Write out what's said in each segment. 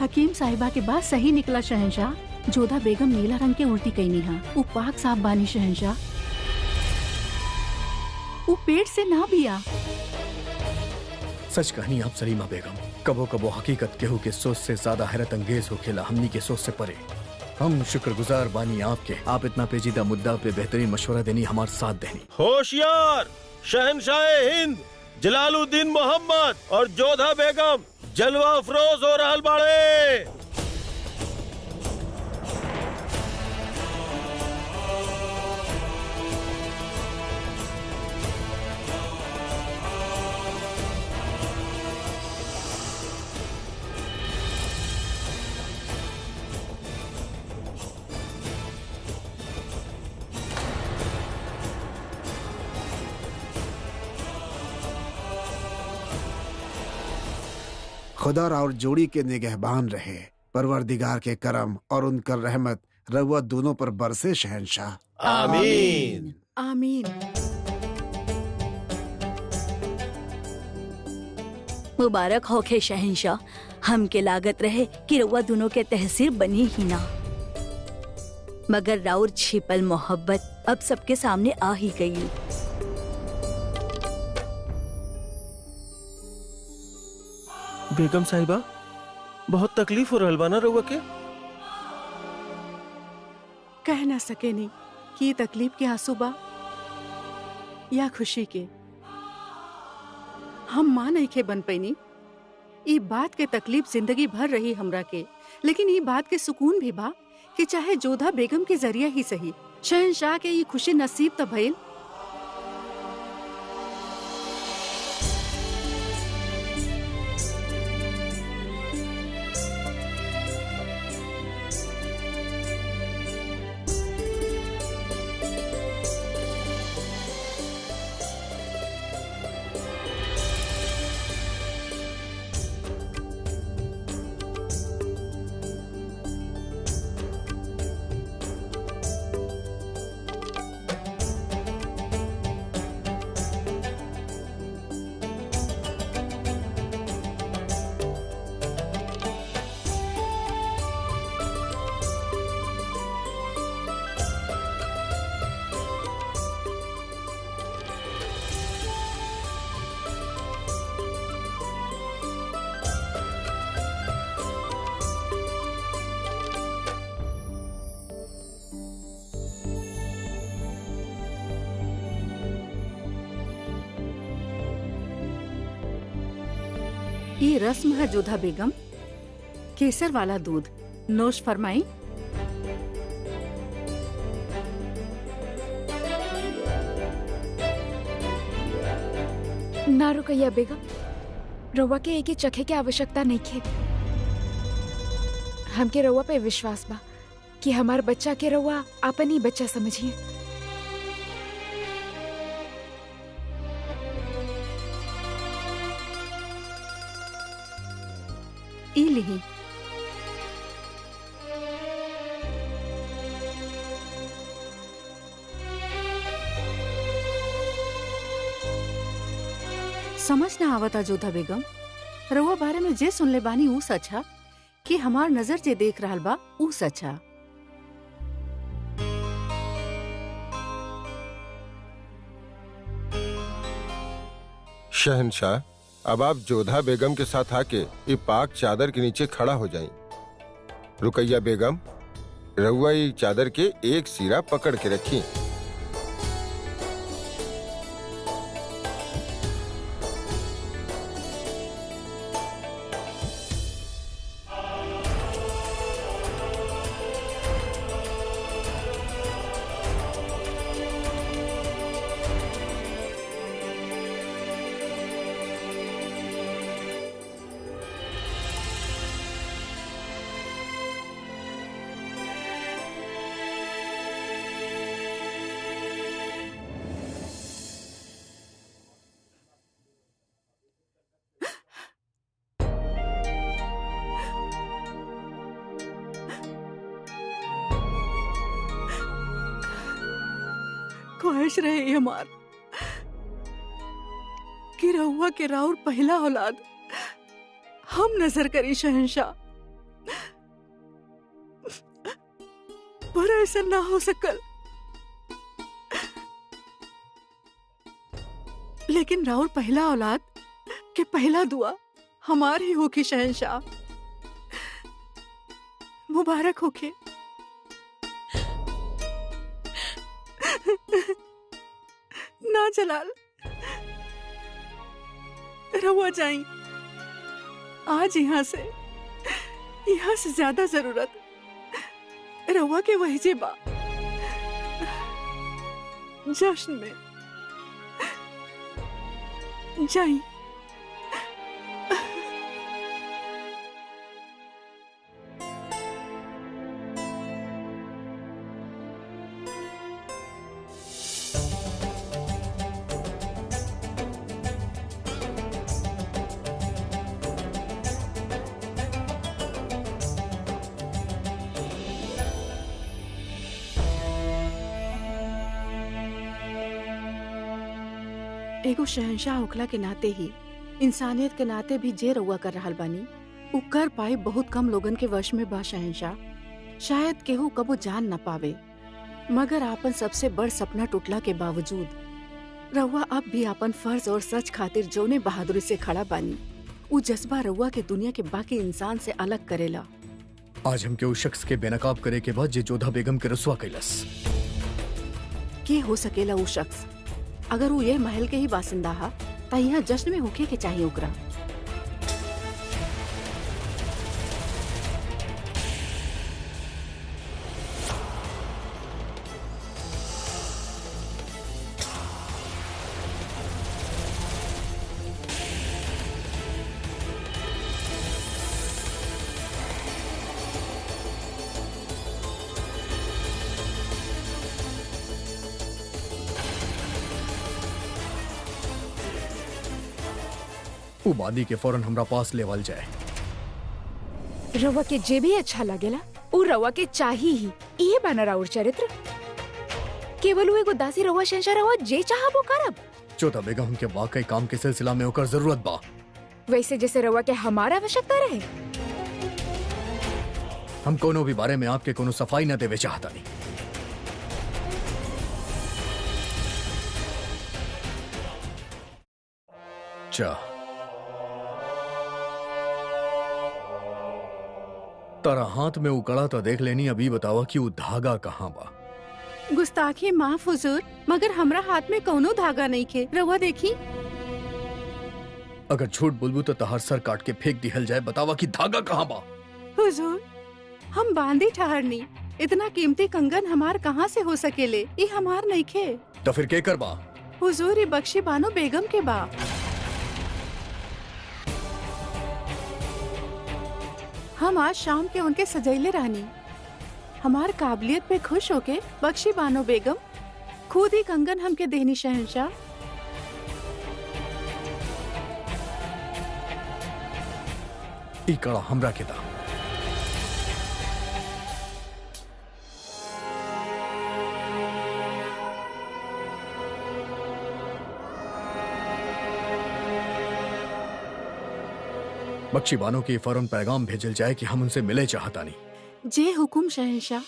हकीम साहिबा के बात सही निकला शहंशाह। जोधा बेगम नीला रंग के उल्टी कईनी हा। उ पाक साफ बानी शहंशाह। उ पेट से ना बिया। सच कहनी आप सलीमा बेगम। कबो कबो हकीकत केहू के सोच से ज्यादा हैरत अंगेज होखेला, हमनी के सोच से परे। हम शुक्रगुजार बानी आपके, आप इतना पेचीदा मुद्दा पे बेहतरीन मशवरा देनी, हमारे साथ देनी। होशियार शहंशाह हिंद जलालुद्दीन मोहम्मद और जोधा बेगम जलवा अफरोज हो रहल बाड़े। खुदा और जोड़ी के निगहबान रहे। परवरदिगार के करम और उनकर रहमत रउआ दोनों पर बरसे शहंशाह। आमीन आमीन। मुबारक होखे शहंशाह। हम के लागत रहे कि रउआ दोनों के तहसीर बनी ही ना, मगर राउर छिपल मोहब्बत अब सबके सामने आ ही गई। बेगम साहिबा बहुत तकलीफ हो रहल बा ना रउआ के? कह ना सके नहीं कि तकलीफ के आंसू बा या खुशी के। हम मां नहीं के बन पैनी। ई बात के तकलीफ जिंदगी भर रही हमरा के, लेकिन ई बात के सुकून भी बा कि चाहे जोधा बेगम के जरिया ही सही शहंशाह के ई खुशी नसीब त भइल। ये रस्म है जोधा बेगम। केसर वाला दूध नोश फरमाई। ना रुकैया बेगम, रउआ के एक ही चखे के आवश्यकता नहीं खे। हमके रउआ पे विश्वास बा कि हमार बच्चा के रउआ अपन ही बच्चा समझिए। ई लिही। समझ ना आवता जोधा बेगम। रउआ बारे में जे सुनले बानी ऊ सच हा कि हमार नजर जे देख रहल बा ऊ सच हा। शहंशाह, अब आप जोधा बेगम के साथ आके ये पाक चादर के नीचे खड़ा हो जाएं। रुकैया बेगम, रउआ ये चादर के एक सिरा पकड़ के रखी। ख्वाहिश रहे हमार कि रहुआ के राउर पहला औलाद हम नजर करी शहंशाह। पर ऐसा ना हो सकल। लेकिन राउर पहला औलाद के पहला दुआ हमार ही होके शहंशाह। मुबारक होके। ना जलाल, रहुआ जाई। आज यहाँ से ज्यादा जरूरत रहुआ के वही जे बा जश्न में। जाई। एगो शहंशाह होखला के नाते ही, इंसानियत के नाते भी जे रउआ कर रहल बानी उ कर पाए बहुत कम लोगन के वश में बा शहंशाह। शायद केहू कबो जान न पावे, मगर आपन सबसे बड़ सपना टूटला के बावजूद रउआ अब भी आपन फर्ज और सच खातिर जोने बहादुरी से खड़ा बानी, उ जज्बा रउआ के दुनिया के बाकी इंसान से अलग करेला। आज हमके उस शख्स के बेनकाब करे के बाद जे जोधा बेगम के रसवा कैलस। के हो सकेला उ शख्स? अगर वो ये महल के ही बासिंदा हा ता यहाँ जश्न में होके के चाहिए ओकरा। उ बादी के फौरन हमरा पास लेवल जाए। रवा के जे भी अच्छा लगेला उ रवा के चाही ही। ये बना राउर चरित्र। केवल वो एगो दासी रवा शहंशाह रवा जे चाहा वो करब। जोधा बेगम के वाकई काम के सिलसिला में ओकर जरूरत बा। वैसे जैसे रवा के हमारा आवश्यकता रहे। हम कोनो भी बारे में आपके कोनो सफाई न देवे चाहता नहीं। तारा हाथ में उकड़ा तो देख लेनी। अभी बतावा कि वो धागा कहाँ बा? गुस्ताखी माफ हुजूर, मगर हमरा हाथ में कोनो धागा नहीं खे। रउआ देखी। अगर झूठ बोलबू तो तहार सर काट के फेंक दिहल जाए। बतावा कि धागा कहाँ बा? हुजूर, हम बांधी ठहरनी। इतना कीमती कंगन हमार कहाँ से हो सकेले? ये हमार नहीं खे। तो फिर के कर बा? हुजूर, ये बख्शी बानो बेगम के बा। हम आज शाम के उनके सजैले रहनी। हमार काबिलियत पे खुश होके बख्शी बानो बेगम खुद ही कंगन हमके देनी शहंशाह। ई कड़ा हमरा के दा। बख्शी बानो की फौरन पैगाम भेजल जाए कि हम उनसे मिले चाहता नहीं। जे हुकुम शहंशाह।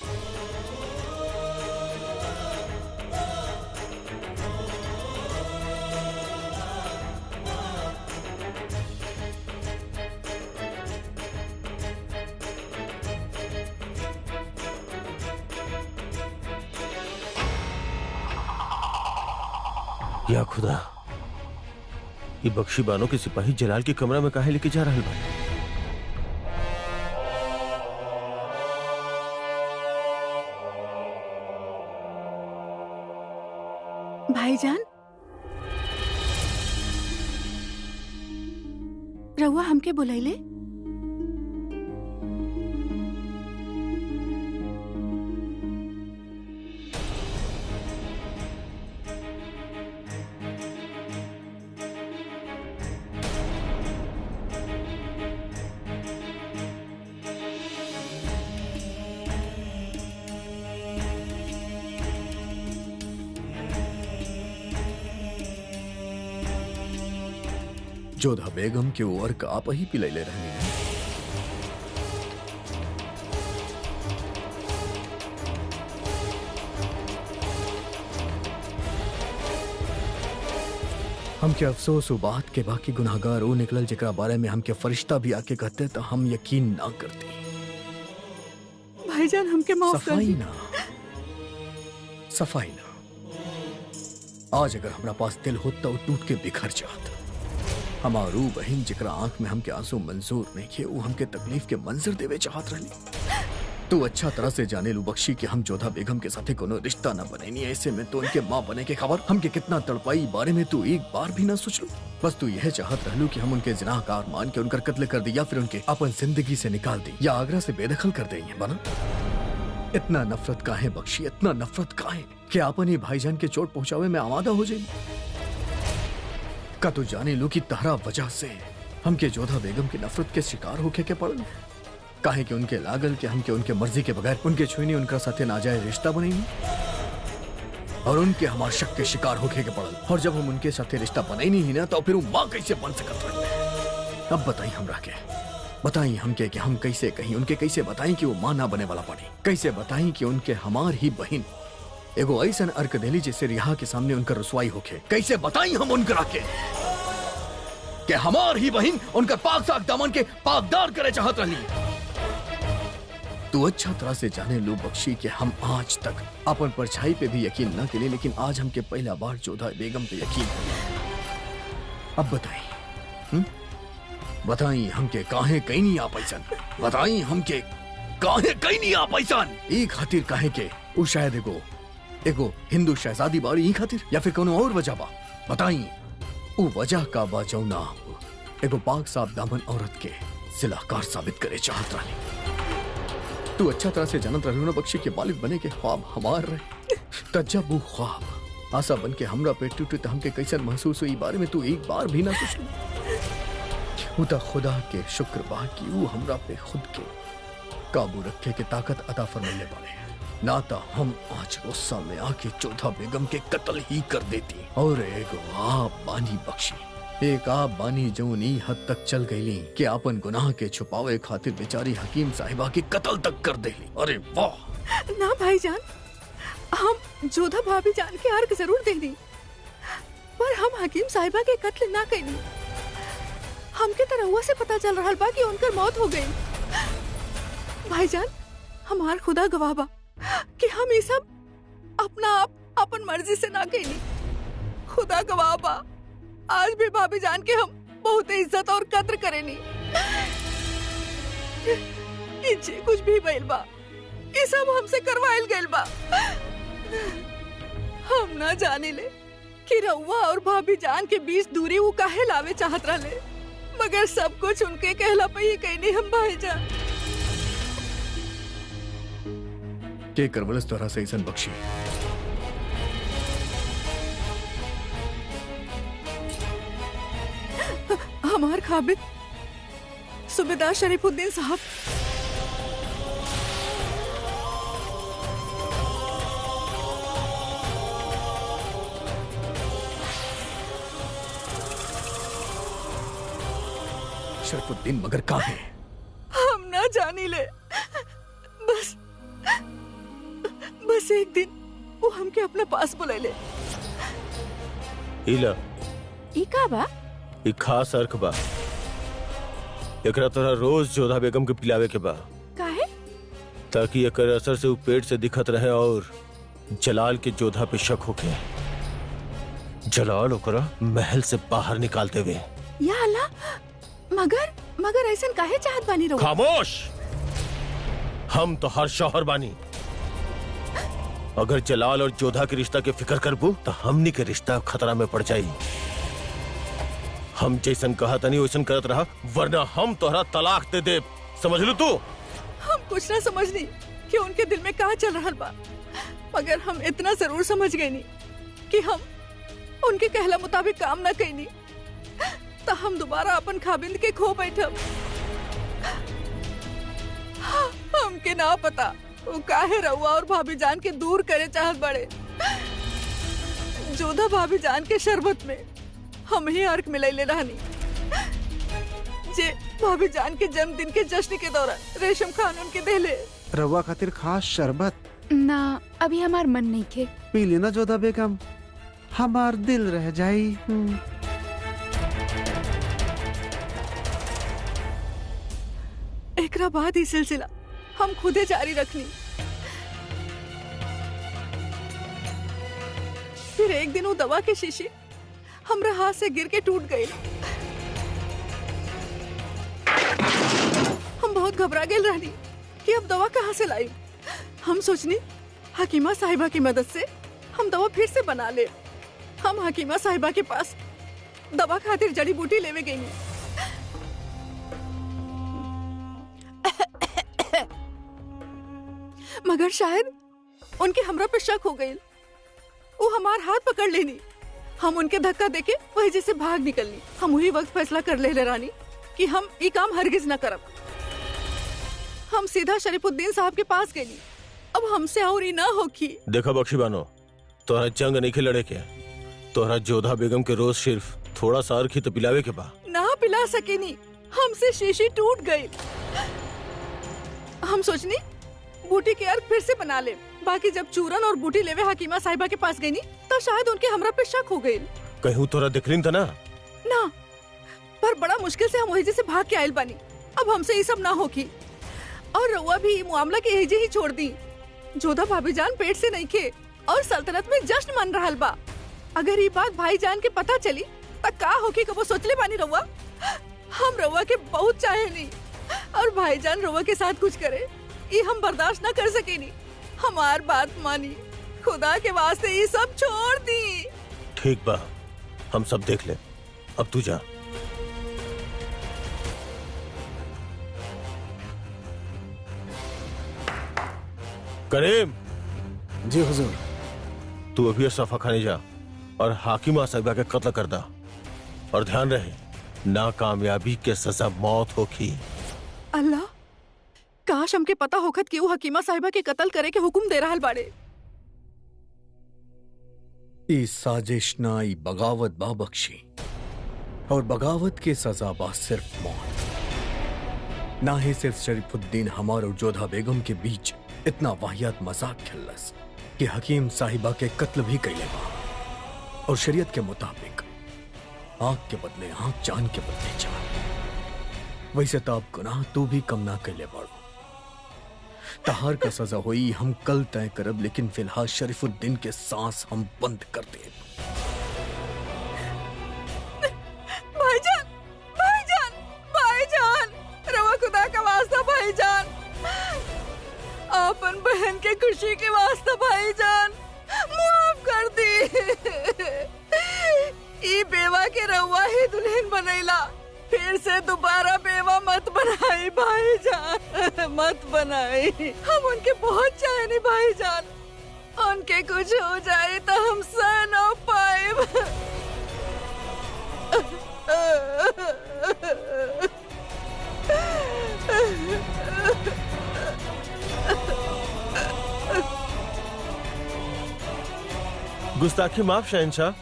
या खुदा, ये बख्शी बानो के सिपाही जलाल के कमरा में काहे लेके जा रहल बा? भाईजान, रउआ हमके बुलाइले? जोधा बेगम के ओर का आप ही पिलैले रहे हैं। हमके अफसोस हो बात के बाकी गुनाहगार वो निकलल जेकरा बारे में हमके फरिश्ता भी आके कहते तो हम यकीन ना करती। भाईजान हमके माफ कर सफाई दी। ना, सफाई ना। आज अगर हमरा पास दिल होता तो टूट के बिखर जाता। हमार रू बहन जिकरा आंख में हमके आंसू मंजूर नहीं किए वो हमके तकलीफ के मंजर देवे चाहत रही। तू अच्छा तरह से जाने लू बख्शी कि हम जोधा बेगम के साथे कोनो रिश्ता ना बने नहीं। ऐसे में तो उनके माँ बने के खबर हमके कितना तड़पाई बारे में तू एक बार भी ना सोच लू। बस तू यह चाहत रहलू कि हम उनके जिनाहकार मान के उनका कत्ल कर दी या फिर उनके अपन जिंदगी से निकाल दी या आगरा से बेदखल कर देंगे बना। इतना नफरत काहे बख्शी, इतना नफरत काहे कि आपन ही भाईजान के चोट पहुंचावे में आमादा हो जाए। का तू जाने लू कि तहरा वजह से हमके जोधा बेगम की नफरत के शिकार होके के पड़ल। काहे कि उनके लागल कि हमके उनके मर्जी के बगैर उनके छुईनी उनका साथे नाजायज रिश्ता बनेनी और उनके हमार शक के शिकार होके के पड़ल। और जब हम उनके साथे रिश्ता बनेनी ही ना तो फिर वो माँ कैसे बन सकत रहे। अब बताई हमरा के, बताई हमके कि हम कैसे कहीं उनके कैसे बताई कि वो माँ ना बने वाला पड़ी। कैसे बताई कि उनके हमार ही बहन एगो ऐसन अर्क देली जिससे रिहा के सामने उनका रुसवाई होके। कैसे बताई हम उनकरा के कि हमार ही बहन उनका पाक साक दामन के पाकदार करे चाहत रही। तू अच्छा तरह से जाने लू बख्शी कि हम आज तक अपन परछाई पे भी यकीन न के लिए, लेकिन आज हमके पहला बार जोधा बेगम पे यकीन है। अब बताई बताई हमके काहे कहीं नहीं आ पैसन। बताई हमके काहे कहीं नहीं आ पैसन। ई खातिर काहे के वो शायद एगो हिंदू शहजादी बाड़ी ई खातिर या फिर कोनो और वजह बा। बताई वो वजह का बा जौना एगो पाक साफ दामन औरत के सिलाकार साबित करे चाहत रही। तू अच्छा तरह से जानत रहलू ना बख्शी के बालिग बने के ख्वाब हमार रहे। त जब वो ख्वाब आशा बन के हमरा पे टूटे तो हमके कैसन महसूस हुई बारे में तू एक बार भी ना सोचलू। वो तो खुदा के शुक्र बा कि वो हमरा पे खुद के काबू रखे के ताकत अता फरमाने वाले ना तो हम आज गुस्सा में आके जोधा बेगम के कत्ल ही कर देती। और एगो आप बानी बख्शी, एक आप बानी जौनी हद तक चल गईली कि आपन गुनाह के छुपावे खातिर बेचारी हकीम साहिबा के कत्ल तक कर देली। अरे वाह। ना भाईजान, हम जोधा भाभी जान के अर्क जरूर दे दी पर हम हकीम साहिबा के कत्ल ना कईली। हमके तरह से पता चल रहा बा कि उनकर मौत हो गई। भाईजान हमार खुदा गवाह बा कि हम ये सब अपना आप अपन मर्जी से ना कईली। खुदा गवाह बा आज भी भाभी जान के हम बहुत इज्जत और कद्र करेनी। जे कुछ भी भइल बा ये सब हमसे करवाइल गइल बा। हम ना जाने ले कि रउआ और भाभी जान के बीच दूरी वो काहे लावे चाहत रहले, मगर सब कुछ उनके कहला पे ही कहनी हम भाईजान। के करवलस द्वारा से ऐसन बख्शी हमार खाबिद सूबेदार शरीफुद्दीन साहब। शरीफुद्दीन मगर कहाँ है? हम ना जानी ले, बस एक दिन वो हमके अपने पास बुलाइले। इला ई का बा? ई खास अर्क बा। एकरा तोरा रोज जोधा बेगम के पिलावे के बा काहे? ताकि एकर असर से वो पेट से दिखत रहे और जलाल के जोधा पे शक होके जलाल ओकरा महल से बाहर निकालते हुए। या अल्लाह, मगर ऐसा काहे चाहत बानी रहो? खामोश। हम तो हर शौहर बानी। अगर जलाल और जोधा के रिश्ता के फिक्र करबू तो हमनी के रिश्ता खतरा में पड़ जाई। हम जैसन कहा तनी वैसन करत रहा वरना हम तोहरा तलाक दे दे। समझ लू तू? हम कुछ ना समझनी कि उनके दिल में क्या चल रहा बा, मगर हम इतना जरूर समझ गए नी कि हम उनके कहला मुताबिक काम ना कईनी तो हम दोबारा अपन खाबिंद के खो बैठब। हमके ना पता वो काहे रउआ और भाभी जान के दूर करे चाहत बड़े। जोधा भाभी जान के शरबत में हम ही अर्क मिलैले रहनी जे भाभी जान के जन्मदिन के जश्न के दौरान रेशम खान उनके देले। रवा खातिर खास शरबत ना अभी हमार मन नहीं खे। पी लेना जोधा बेगम, हमार दिल रह जाई। एकरा बाद ही सिलसिला हम खुदे जारी रखनी। फिर एक दिन वो दवा के शीशी हमरा हाथ से गिर के टूट गई। हम बहुत घबरा गए रहनी कि अब दवा कहाँ से लाई। हम सोचनी हकीमा साहिबा की मदद से हम दवा फिर से बना ले। हम हकीमा साहिबा के पास दवा खातिर जड़ी बूटी लेवे गई। मगर शायद उनके हमरा पे शक हो गई। वो हमार हाथ पकड़ लेनी। हम उनके धक्का देके वही जैसे भाग निकलनी। हम वही वक्त फैसला कर ले रानी कि हम ये काम हरगिज न करब। हम सीधा शरीफुद्दीन साहब के पास गई। अब हमसे और ही ना होगी। देखा बख्शी बानो, तोहरा जंग नहीं के लड़े के, तोहरा जोधा बेगम के रोज सिर्फ थोड़ा सा अर्घी तो पिलावे के बा। ना पिला सके नी, हमसे शीशी टूट गई। हम सोचनी बूटी के अर्घ फिर से बना ले। बाकी जब चूरन और बूटी लेवे हकीमा साहिबा के पास गई नी तो शायद उनके हमरा पे शक हो गई। कहूँ तोरा दिखलिन था ना? ना, पर बड़ा मुश्किल से हम वही जैसे भाग के आयल बानी। अब हमसे ये सब ना होगी। और रउआ भी मामला के एजे ही छोड़ दी। जोधा भाभी जान पेट से नहीं खे और सल्तनत में जश्न मन रहा बा। अगर ये बात भाईजान के पता चली तो का होगी कबो सोचले बानी रउआ। हम रउआ के बहुत चाहे नहीं और भाईजान रउआ के साथ कुछ करे ये हम बर्दाश्त न कर सके नहीं। हमार बात मानी, खुदा के वास्ते ये सब छोड़ दी। ठीक बा, हम सब देख ले। अब तू जा। करीम। जी हुजूर। तू अभी सफा खाने जा और हाकिमा साहिबा के कत्ल कर दा। और ध्यान रहे, नाकामयाबी के सजा मौत होगी। अल्लाह, काश हमके पता होखत कि वो हकीमा साहिबा के कत्ल करे के हुक्म दे रहल बाड़े। ई साजिश ना ई बगावत बा बख्शी, और बगावत के सजा बा सिर्फ मौत। ना ही सिर्फ शरीफुद्दीन हमार और जोधा बेगम के बीच इतना वाहियात मजाक खेलस कि हकीम साहिबा के कत्ल भी कैले बा। और शरीयत के मुताबिक आंख के बदले आंख, जान के बदले जान। वैसे तो अब गुनाह तू भी कम ना कैले बाड़ो। तहार का सजा हुई हम कल तय करब, लेकिन फिलहाल शरीफुद्दीन के सांस हम बंद कर दे। भाईजान, भाईजान, भाईजान, रवा खुदा का वास्ता भाईजान, अपन बहन के खुशी के वास्ता भाईजान माफ कर दी। ई बेवा के रवा ही दुल्हन बनैला, फिर से दोबारा बेवा मत बनाई भाईजान, मत बनाई। हम उनके बहुत चाहने भाईजान, उनके कुछ हो जाए तो हम सह न पाए। गुस्ताखी माफ शहनशाह,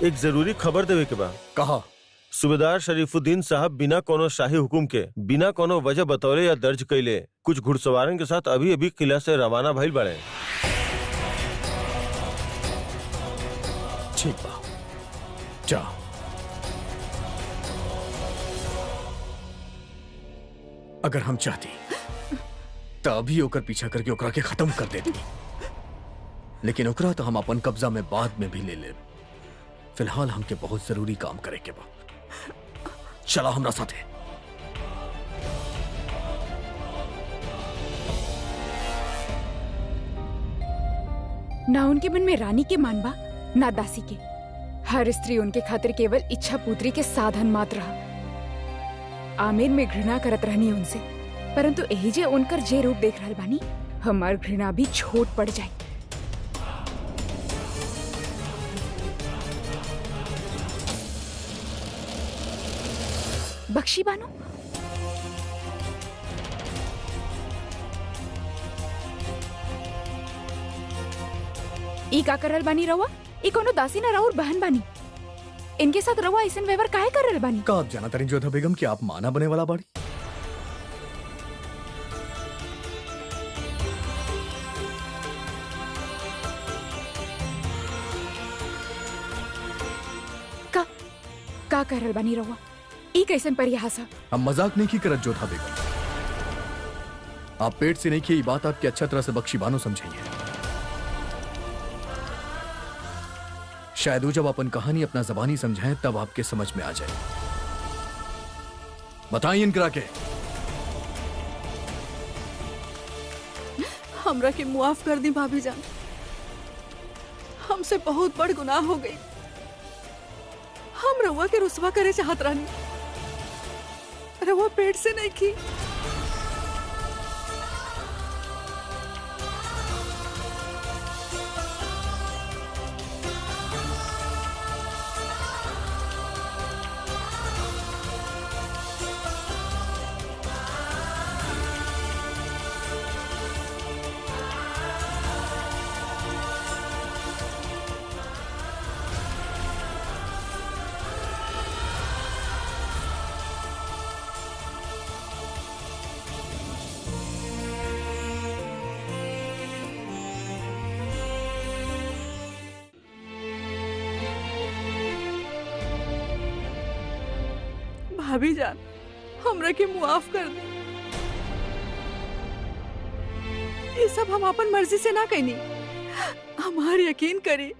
एक जरूरी खबर देवे के बा। कहा? सूबेदार शरीफुद्दीन साहब बिना कोनो शाही हुकुम के, बिना कोनो वजह बतौले या दर्ज कैले कुछ घुड़सवारन के साथ अभी अभी किला से रवाना भइल बाड़े। ठीक बा, जा। अगर हम चाहती तो अभी ओकर पीछा करके ओकरा के खत्म कर देती, लेकिन ओकरा तो हम अपन कब्जा में बाद में भी ले ले। फिलहाल हमके बहुत जरूरी काम करे के बा। चला हमरा साथे। ना उनके मन में रानी के मानबा ना दासी के। हर स्त्री उनके खातिर केवल इच्छा पुत्री के साधन मात्र रहा। आमिर में घृणा करत रहनी उनसे, परंतु यही जे उनकर जे रूप देख रहल बानी, हमार घृणा भी छोट पड़ जाए। बख्शी बानो, ई का करल बानी रवा? ई कोनो दासी ना राउर बहन बानी। इनके साथ रवा ऐसन व्यवहार काहे करल बानी? का आप जाना तारी जोधा बेगम कि आप माना बने वाला बाड़ी? का करल बानी रवा? ई कैसन परिहास है? हम मजाक नहीं की करत जोधा बेगम। आप पेट से नहीं किए, ये बात आपकी अच्छा तरह से बख्शी बानो समझेंगे। शायद वो जब अपन कहानी अपना जबानी समझाएं तब आपके समझ में आ जाए। बताइए इनकरा के। हमरा के मुआफ कर दी भाभी जान, हमसे बहुत बड़ गुनाह हो गई। हम रउआ के रुसवा करे चाहत रहनी, रउआ पेट से नहीं की। भाभी जान, हमरा के मुआफ कर दे। ये सब हम अपन मर्जी से ना कहनी, हमार यकीन करी,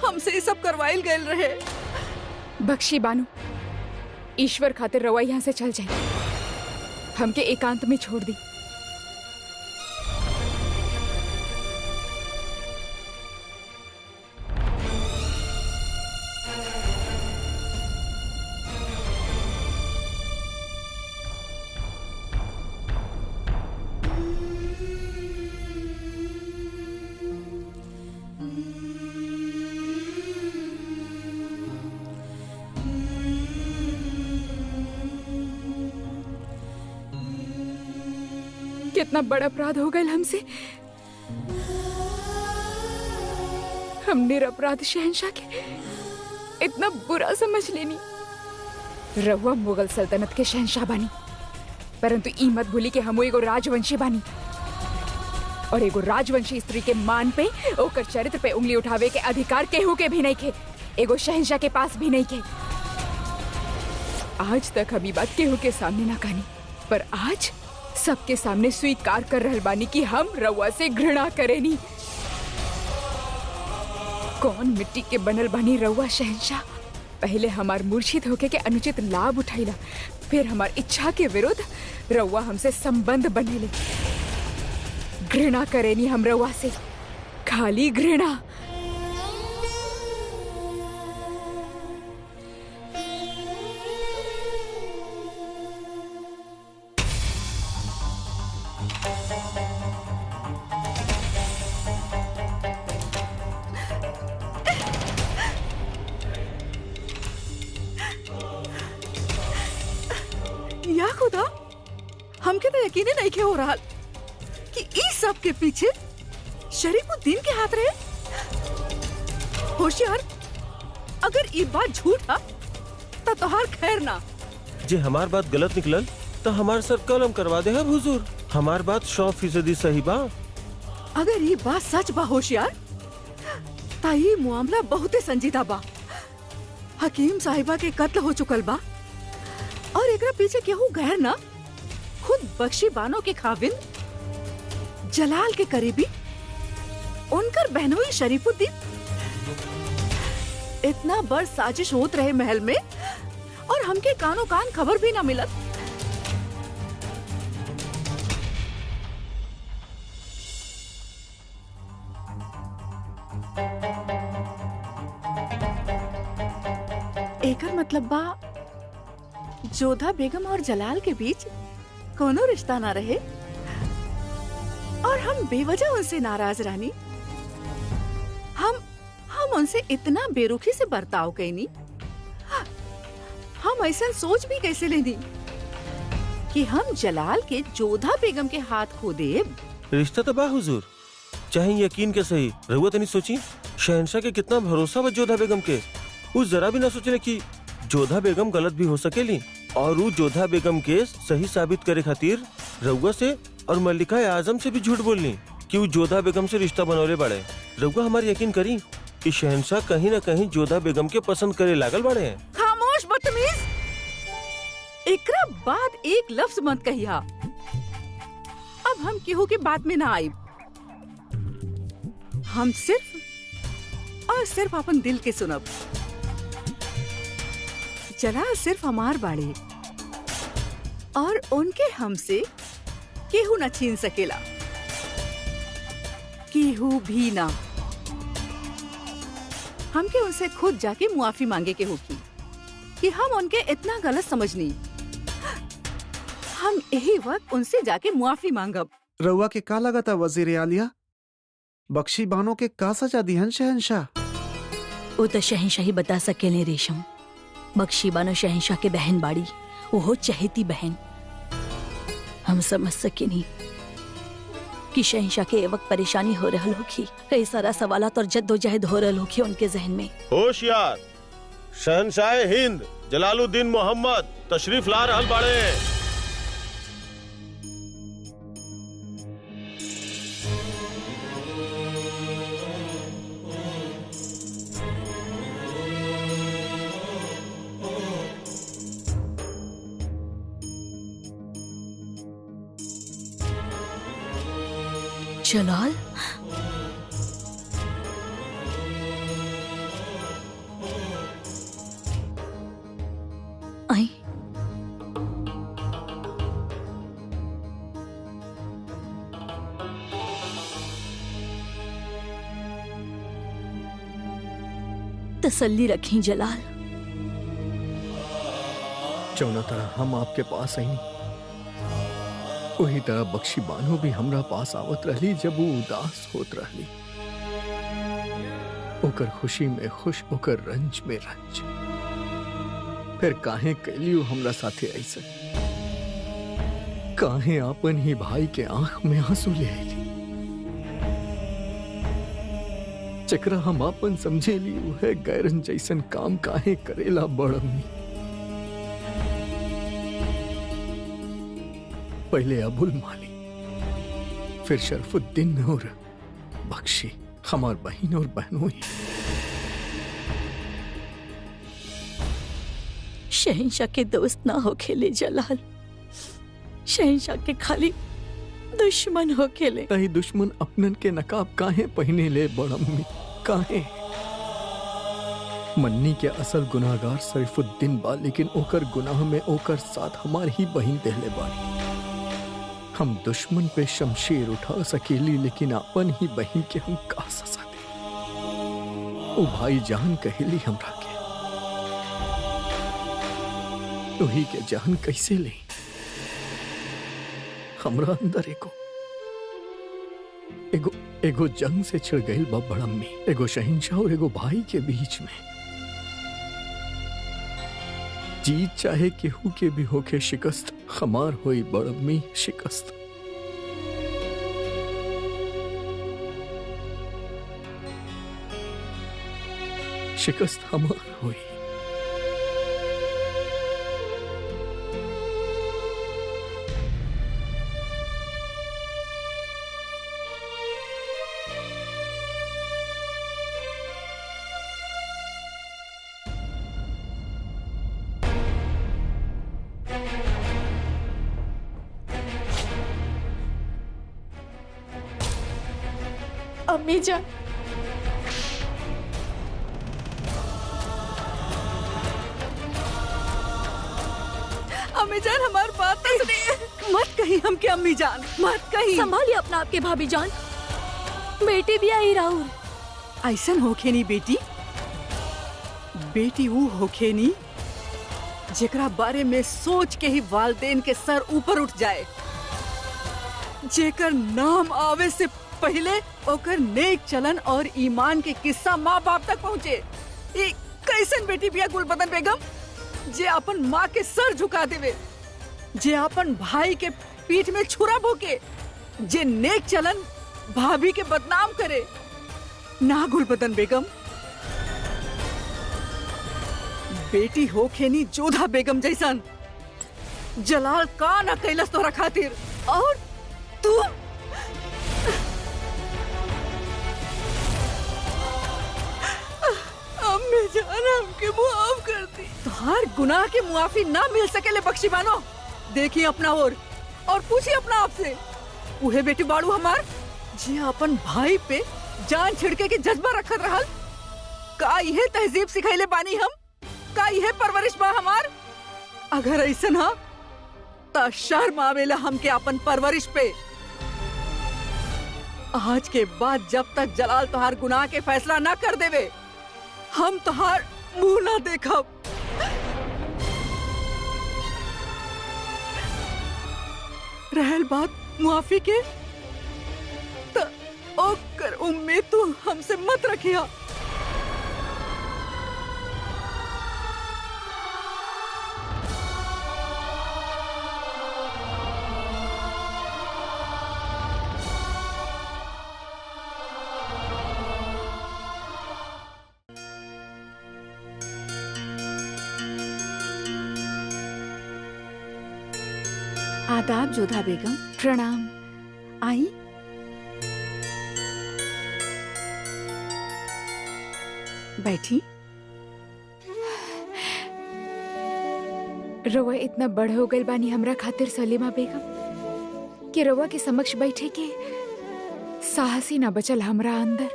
हमसे ये सब करवाइल गए रहे। बख्शी बानो, ईश्वर खातिर रवा यहाँ से चल जाए, हमके एकांत में छोड़ दी। कितना बड़ा अपराध हो गया हमसे। हम निरपराध शहंशाह के इतना बुरा समझ लेनी। रहुआ मुगल सल्तनत के शहंशाह बानी, परंतु ई मत भूली कि हम एगो राजवंशी बानी, और एगो राजवंशी स्त्री के मान पे, ओकर चरित्र पे उंगली उठावे के अधिकार केहू के भी नहीं खे, एगो शहंशाह के पास भी नहीं खे। आज तक हम ई बात केहू के सामने ना कहनी, पर आज सबके सामने स्वीकार कर रहल बानी कि हम रउआ से घृणा करेनी। कौन मिट्टी के बनल बानी रउआ शहंशाह? पहले हमार मूर्छित होके के अनुचित लाभ उठाइला, फिर हमार इच्छा के विरुद्ध रउआ हमसे संबंध बनेले। घृणा करेनी हम रउआ से, खाली घृणा। या खुदा, हमके तो यकीन नहीं के हो रहा कि इस सब के पीछे शरीफुद्दीन के हाथ रहे। होशियार, अगर ये बात झूठ है तो तोहार खैर ना। जे हमार बात गलत निकलल तो हमार सर कलम करवा दे है हुजूर। हमार बात 100% सही बा। अगर ये बात सच बा होशियार, ता ये मामला बहुते संजीदा बा। हकीम साहिबा के कत्ल हो चुकल बा, और एकरा पीछे केहू गैर ना, खुद बख्शी बानो के खाविंद, जलाल के करीबी, उनकर बहनोई शरीफुद्दीन। इतना बड़ साजिश होत रहे महल में, और हमके कानो कान खबर भी ना मिलत। एकर मतलब बा जोधा बेगम और जलाल के बीच कोनो रिश्ता ना रहे, और हम बेवजह उनसे नाराज रहनी। हम उनसे इतना बेरुखी से बर्ताव कैनी। हम ऐसा सोच भी कैसे लेनी कि हम जलाल के जोधा बेगम के हाथ खो देब। रिश्ता तो बा हुजूर, चाहे यकीन के सही। रहुआ तनी सोची, शहंशाह के कितना भरोसा बा जोधा बेगम के। वो जरा भी ना सोचले कि जोधा बेगम गलत भी हो सकेली, और वो जोधा बेगम के सही साबित करे खातिर रउआ से और मल्लिका आजम से भी झूठ बोलनी कि वो जोधा बेगम से रिश्ता बनौले बाड़े। रउआ हमारे यकीन करी कि शहंशाह कहीं न कहीं जोधा बेगम के पसंद करे लागल बाड़े हैं। खामोश बदतमीज, एकरा बाद एक लफ्ज मत कहिया। अब हम केहू की बात में ना आई। हम सिर्फ और सिर्फ अपन दिल के सुनब। जलाल सिर्फ हमार बाड़े और उनके हमसे केहू न छीन सकेला, केहू भी ना। हमके उनसे खुद जाके मुआफी मांगे के होगी कि हम उनके इतना गलत समझनी। हम यही वक्त उनसे जाके मुआफी मांगब। रउआ के का लगा था वजीर आलिया? बख्शी बानो के का सजा दिहन शहनशाह? वो तो शहनशाह ही बता सकेले रेशम। बख्शी बानो शहनशाह के बहन बाड़ी, वो हो चहेती बहन। हम समझ सके नहीं कि शहनशाह के ए वक्त परेशानी हो रहल होगी। कई सारा सवालात और जद्दोजहद हो रहल होगी उनके जहन में। होशियार शहनशाह हिंद जलालुद्दीन मोहम्मद तशरीफ ला रहल बाड़े। जलाल, आई तसल्ली रखें जलाल। जौना तरह हम आपके पास आई, वही तरह बख्शी बानो भी हमरा पास आवत रहली जब वो उदास होत रहली। ओकर खुशी में खुश, ओकर रंज में रंज। फिर काहे कैलियो हमरा साथे ऐसा? काहे आपन ही भाई के आंख में आंसू ले आईली? चकरा हम आपन समझे ली है गैरन जैसन काम काहे करेला बड़म्मी? पहले अबुल माली, फिर शरफुद्दीन और बख्शी, हमार बहन और बहनों ही। शहनशाह के दोस्त ना हो खेले जलाल, शहनशाह के खाली दुश्मन हो खेले। तही दुश्मन अपनन के नकाब काहे पहने ले बड़म्मी? काहे? मन्नी के असल गुनाहगार शरीफुद्दीन बा, लेकिन ओकर गुनाह में ओकर साथ हमार ही बहन देहले बाड़ी। हम दुश्मन पे शमशीर उठा सकेली, लेकिन अपन ही बहन के हम का सजा दे? ओ भाई जान कहेली हमरा के, तो ही के जान कैसे ले? हमरा अंदर एगो जंग से छिड़ गई बा बड़म्मी, एगो शहनशाह और एगो भाई के बीच में। जीत चाहे केहू के भी होके शिकस्त, हमार होई बड़म्मी शिकस्त। शिकस्त हमार होई। अम्मी जान, अम्मी जान हमार बात तो सुनिए। मत कही हमके अम्मी जान, मत कही। संभालिए अपना आपके भाभी जान, बेटी भी आई राहुल। ऐसन होखे नी बेटी, बेटी वो होखे नी जेकरा बारे में सोच के ही वालदेन के सर ऊपर उठ जाए, जेकर नाम आवे से पहले ओकर नेक चलन और ईमान के किस्सा माँ बाप तक पहुँचे। ये कैसन बेटी बिया गुलबदन बेगम, जे अपन माँ के सर झुका देवे, जे अपन भाई के पीठ में छुरा भोके, जे नेक चलन भाभी के बदनाम करे। ना गुलबदन बेगम, बेटी हो खेनी जोधा बेगम जैसन। जलाल का न कैलस तोरा खातिर, और तू अम्मी जान हमके मुआफ कर दी। तुहार गुनाह की मुआफी ना मिल सकेले बख्शी बानो। देखिए अपना और पूछिए अपना आप से उहे बेटी बाड़ू हमार जी अपन भाई पे जान छिड़के के जज्बा रखत रहल। का यह तहजीब सिखैले बानी हम? का यह परवरिश बा हमार? अगर ऐसा ना तो शर्म आवेला हमके अपन परवरिश पे। आज के बाद जब तक जलाल तोहार गुनाह के फैसला ना कर देवे हम तोहार मुंह ना देखब। रहल बात मुआफी के तो ओकर उम्मीद तू हमसे मत रखिया। आदाब जोधा बेगम। प्रणाम। आई बैठी। रवा इतना बड़ हो गई बानी हमरा खातिर सलीमा बेगम कि रवा के समक्ष बैठे के साहस ही ना बचल हमरा अंदर।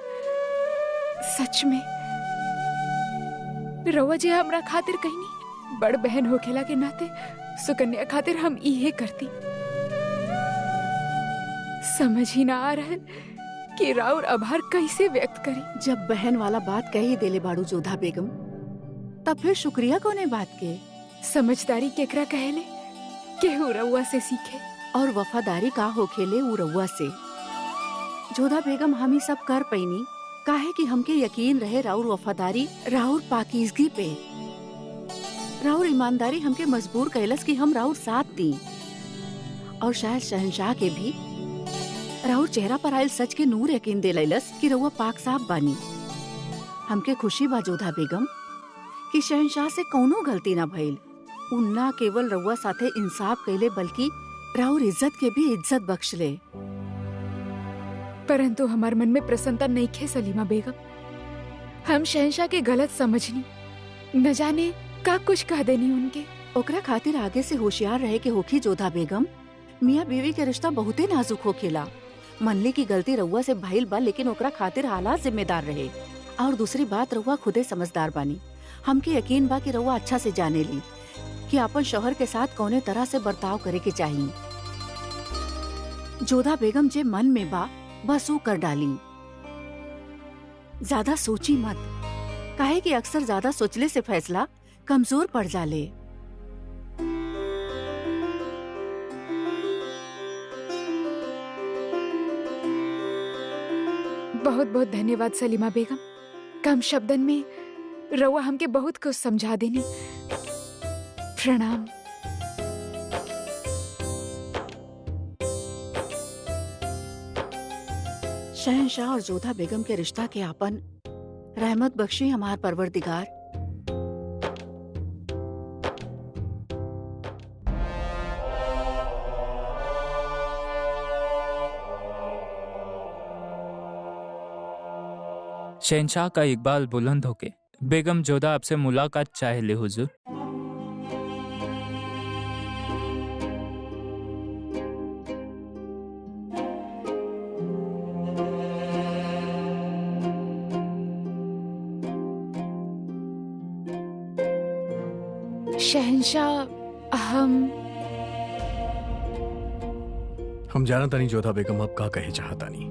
सच में रवा जे हमरा खातिर कहनी बड़ बहन होखेला के नाते सुकन्या खातिर हम इहे करती। समझ ही ना आ रहा कि राउर आभार कैसे व्यक्त करी। जब बहन वाला बात कही देले बाड़ू जोधा बेगम तब फिर शुक्रिया कोने बात के? समझदारी केकरा कहेले केहू रउआ से सीखे और वफादारी का होखेले उ रउआ से। जोधा बेगम हम ही सब कर पैनी काहे कि हमके यकीन रहे राउर वफादारी राउर पाकीज़गी पे। राउर ईमानदारी हमके मजबूर कैलस कि हम राउर साथ दी। और शायद शहंशाह के भी राउर चेहरा पर आयल सच के नूर यकीन दिलैलस कि रउआ पाक साफ बानी। हमके खुशी बा जोधा बेगम कि शहंशाह से कौनो गलती ना भइल। उ ना केवल रउआ साथे इंसाफ कैले बल्कि राउर इज्जत के भी इज्जत बख्शले। परंतु हमार मन में प्रसन्नता नहीं खे सलीमा बेगम। हम शहंशाह के गलत समझनी, न जाने का कुछ कह देनी उनके। ओकरा खातिर आगे से होशियार रहे के होखी जोधा बेगम। मियाँ बीवी के रिश्ता बहुते नाजुक होखेला। मनले की गलती रउआ से भइल बा लेकिन ओकरा खातिर हालात जिम्मेदार रहे। और दूसरी बात रउआ खुदे समझदार बानी। हमके यकीन बा कि रउआ अच्छा से जाने ली कि अपन शौहर के साथ कौने तरह से बर्ताव करे के चाहिए। जोधा बेगम जे मन में बा बस वो कर डाली। ज्यादा सोची मत, काहे कि अक्सर ज्यादा सोचले से फैसला कमजोर पड़ जाले। बहुत बहुत धन्यवाद सलीमा बेगम। कम शब्दन में रउआ हमके बहुत कुछ समझा देनी। प्रणाम। शहंशाह और जोधा बेगम के रिश्ता के आपन रहमत बख्शी हमार परवरदिगार। शहंशाह का इकबाल बुलंद होके बेगम जोधा आपसे मुलाकात चाहे ले हुजूर। शहंशाह हम जाना तानी जोधा बेगम आप का कहे चाहतानी।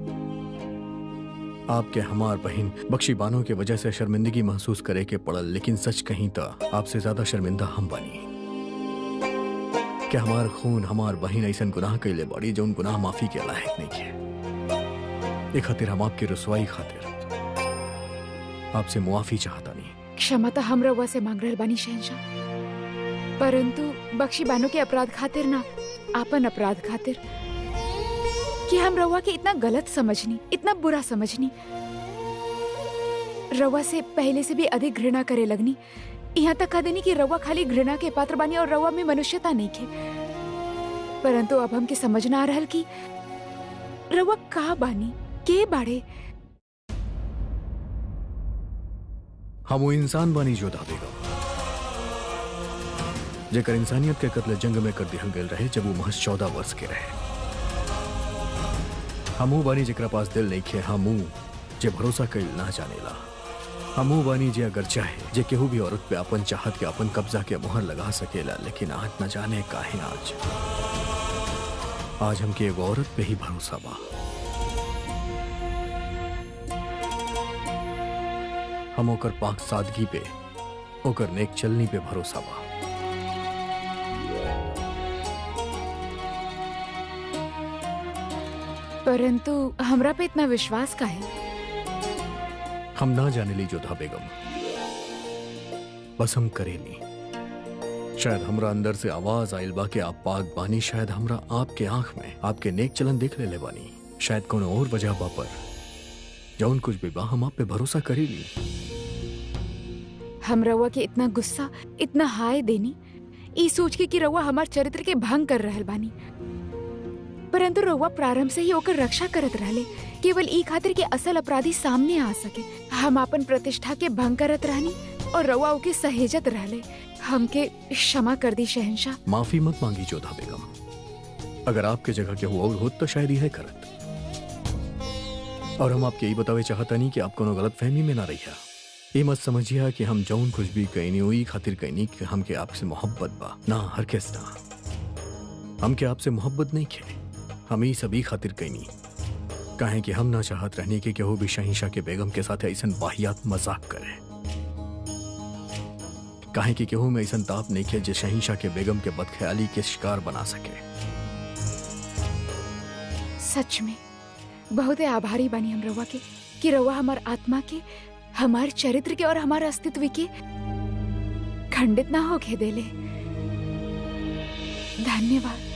आपके हमार बहन बख्शी बानो के वजह से शर्मिंदगी महसूस करे के पड़ल, लेकिन सच कहीं तो आपसे ज्यादा शर्मिंदा हम बानी। क्या हमार खून हमार बहन ऐसा गुनाह कैले बाड़ी जो उन गुनाह माफी के लायक नहीं के। एक खातिर हम आपकी रसवाई खातिर आपसे मुआफी चाहतानी। क्षमता हम रउआ से मांग रहल बानी शहंशाह, परंतु बख्शी बानो के अपराध खातिर ना, आपन अपराध खातिर कि हम रउआ के इतना गलत समझनी, इतना बुरा समझनी। रउआ से पहले से भी अधिक घृणा करे लगनी। यहाँ तक कह देनी कि रउआ खाली घृणा के पात्र बानी और रउआ में मनुष्यता नहीं खे। परंतु अब हमके समझ ना आ रहल कि रउआ का बानी, के बाड़े। हम वो इंसान बानी जोधा बेगम जेकर इंसानियत के कत्ल जंग में कर दिहल गए रहे जब वो महज 14 वर्ष के रहे। हमू बानी जेकरा पास दिल नहीं खे, हमू जे भरोसा कइल ना जानेला। हमू बानी जे अगर चाहे जे केहू भी औरत पे अपन चाहत के अपन कब्जा के मुहर लगा सकेला, लेकिन आज न जाने काहे आज हमके एगो औरत पे ही भरोसा बा। हम ओकर पाक सादगी पे, ओकर नेक चलनी पे भरोसा बा। परंतु हमरा पे इतना विश्वास का है? हम ना जाने ली जोधा बेगम, बस हम करेनी। शायद हमरा अंदर से आवाज आइल बा कि आप पाक बानी, शायद हमरा आपके आंख में आपके नेक चलन देख ले बानी, शायद कोनो और वजह बा, पर जौन कुछ भी बा हम आप पे भरोसा करेली। हम रउआ के इतना गुस्सा, इतना हाय देनी ई सोच के कि रउआ हमार चरित्र के भंग कर रहल बानी, परंतु रउआ प्रारंभ से ही ओकर रक्षा करत रहले, केवल ई खातिर के असल अपराधी सामने आ सके। हम अपन प्रतिष्ठा के भंग करत रहनी और रउआ ओके सहेजत रहले। हमके क्षमा कर दी शहंशाह। माफी मत मांगी जोधा बेगम, अगर आपके जगह के हुआ और होत तो शायद यह करत। और हम आपके यही बतावे चाहता नहीं कि आप कोनो गलत फहमी में ना रहिया। ये मत समझिए कि हम जौन कुछ भी कहनी हुई खातिर कहनी कि हमके आपसे मोहब्बत बा, ना हरगिज़ ना। हमके आपसे मोहब्बत नहीं खे, हम ही सभी खातिर कहनी कहें कि हम ना चाहत रहने के केहू भी शहंशाह के बेगम के साथ ऐसा वाहियात मजाक करे। कहें कि केहू में ऐसा ताप नहीं खे जो शहंशाह के बेगम के बदख्याली के शिकार बना सके। सच में बहुत आभारी बनी हम रउआ के कि रउआ हमार आत्मा के, हमार चरित्र के और हमारे अस्तित्व के खंडित ना होके देले। धन्यवाद।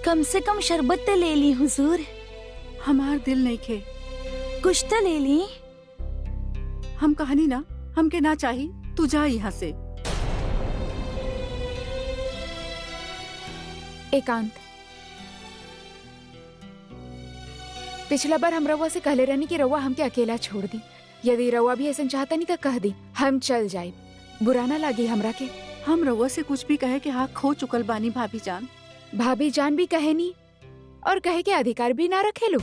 कम से कम शरबत तो ले ली हुजूर। हमार दिल नहीं खे। कुछ तो ले ली। हम कहानी ना, हमके ना चाहिए, तू जा यहाँ से। एकांत, पिछला बार हम रउआ से कहले रहनी कि रउआ हमके अकेला छोड़ दी। यदि रउआ भी ऐसा चाहता नहीं तो कह दी, हम चल जाए। बुरा ना लागी हमरा के। हम रउआ से कुछ भी कहे के हाँ खो चुकल बानी भाभी जान। भाभी जान भी कहे नी और कहे के अधिकार भी ना रखे लो।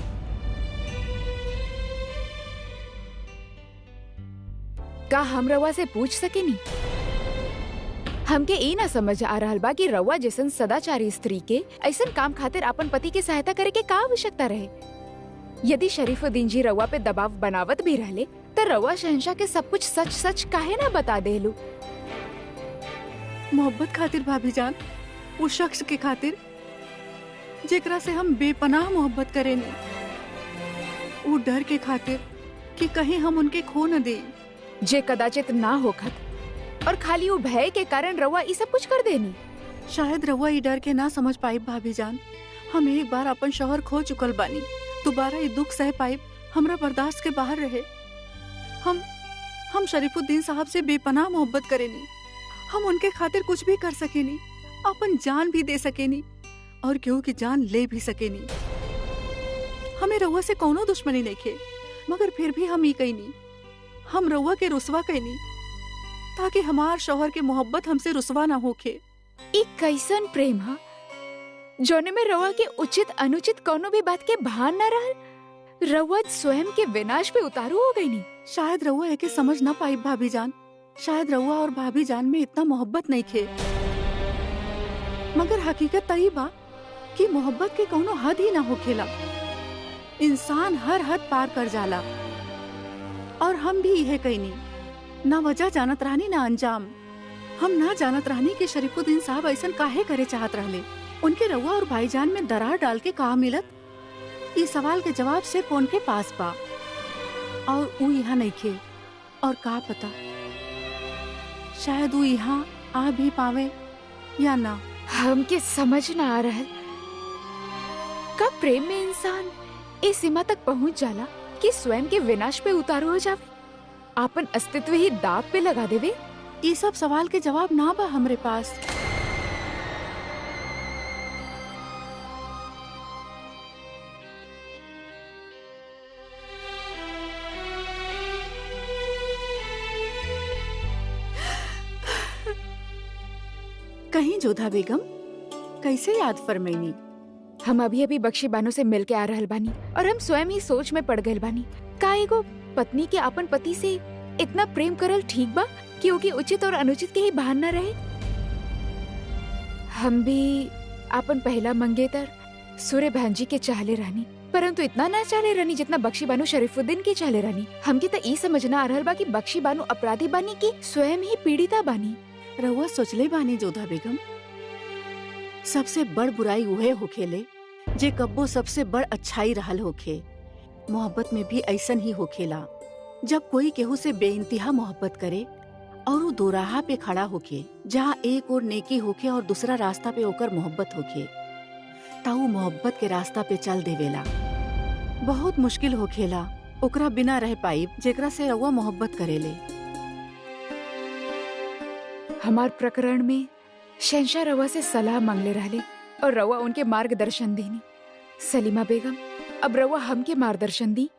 का हम रउआ से पूछ सके नी? हमके ई ना समझ आ रहल बा कि रउआ जैसन सदाचारी स्त्री के ऐसन काम खातिर अपन पति की सहायता करे के का आवश्यकता रहे। यदि शरीफुद्दीन जी रउआ पे दबाव बनावत भी रहले तो रउआ शहंशाह के सब कुछ सच सच काहे ना बता देलू? मोहब्बत खातिर भाभी जान, उस शख्स के खातिर जेकरा से हम बेपनाह मोहब्बत करेनी, वो डर के खातिर कि कहीं हम उनके खो न दे, जे कदाचित ना होखत और खाली वो भय के कारण रउआ ई सब कुछ कर देनी। शायद रउआ ई डर के ना समझ पाई भाभी जान। हम एक बार अपन शौहर खो चुकल बानी, दोबारा ये दुख सह पाई हमरा बर्दाश्त के बाहर रहे। हम शरीफुद्दीन साहब से बेपनाह मोहब्बत करेनी। हम उनके खातिर कुछ भी कर सकेनी, अपन जान भी दे सकेनी और केहू की जान ले भी सकेनी। हमें रउआ से कोनो दुश्मनी नहीं खे, मगर फिर भी हम ई कहनी, हम रउआ के रुसवा कहनी ताकि हमार शौहर के मोहब्बत हमसे रुसवा ना होखे। ई कैसन प्रेम हा जोने में रउआ के उचित अनुचित कोनो भी बात के भान न रहल। रउआ स्वयं के विनाश पे उतारू हो गई नी। शायद रउआ एके समझ ना पाई भाभी जान। शायद रउआ और भाभी जान में इतना मोहब्बत नहीं खे, मगर हकीकत तही बा कि मोहब्बत के कोनो हद ही ना होखेला। इंसान हर हद पार कर जाला और हम भी यह कहनी, ना वजह जानत रहनी ना अंजाम। हम ना जानत रहनी कि शरीफुद्दीन साहब ऐसा काहे करे चाहत रहले। उनके रउआ और भाईजान में दरार डाल के कहा मिलत, इस सवाल के जवाब सिर्फ उनके पास बा और वो यहाँ नहीं खे। और का पता शायद वो यहाँ आ भी पावे या ना। हमके समझ ना आ रहा कब प्रेम में इंसान इस सीमा तक पहुँच जाला कि स्वयं के विनाश पे उतारू हो जावे, आपन अस्तित्व ही दाव पे लगा देवे। ये सब सवाल के जवाब ना बा हमरे पास। कहीं जोधा बेगम कैसे याद फरमैनी? हम अभी अभी बख्शी बानो से मिल के आ रहल बानी और हम स्वयं ही सोच में पड़ गए बानी। का एगो पत्नी के अपन पति से इतना प्रेम करल ठीक बा कि ओके उचित और अनुचित के ही भान न रहे? हम भी अपन पहला मंगेतर सूर्य भांजी के चाहले रहनी, परंतु इतना ना चाहले रहनी जितना बख्शी बानो शरीफुद्दीन के चाहले रहनी। हमके तो ई समझना आ रहल बा कि बख्शी बानो अपराधी बानी की स्वयं ही पीड़िता बानी। रहुआ सोचले बानी जोधा बेगम, सबसे बड़ बुराई उहे होखेले जे कब्बो सबसे बड़ अच्छाई रहल होखे। मोहब्बत में भी ऐसन ही होखेला, जब कोई केहू से बेइंतहा मोहब्बत करे और वो दोराहा पे खड़ा होके, जहाँ एक और नेकी होके और दूसरा रास्ता पे ओकर मोहब्बत होके, ताऊ मोहब्बत के रास्ता पे चल देवेला। बहुत मुश्किल होखेला ओकरा बिना रह पाई जेकरा से रउआ मोहब्बत करेले। हमार प्रकरण में शहंशाह रवा से सलाह मांगले रहले और रवा उनके मार्गदर्शन देनी। सलीमा बेगम, अब रवा हमके मार्गदर्शन दी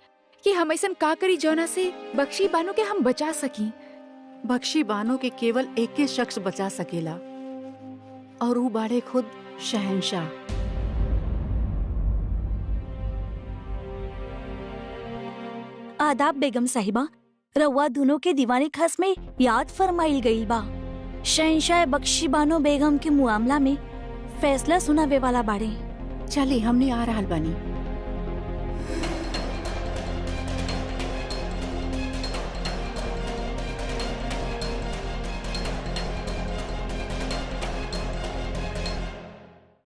कि हम ऐसन का करी जौना से बख्शी बानो के हम बचा सकी। बख्शी बानो के केवल एक के शख्स बचा सकेला और वो बाड़े खुद शहंशाह। आदाब बेगम साहिबा, रवा दोनों के दीवानी खास में याद फरमाइल गई बा। शहंशाह बख्शी बानो बेगम के मुआमला में फैसला सुनावे वाला बाड़े। चली हमने आ रहल बानी।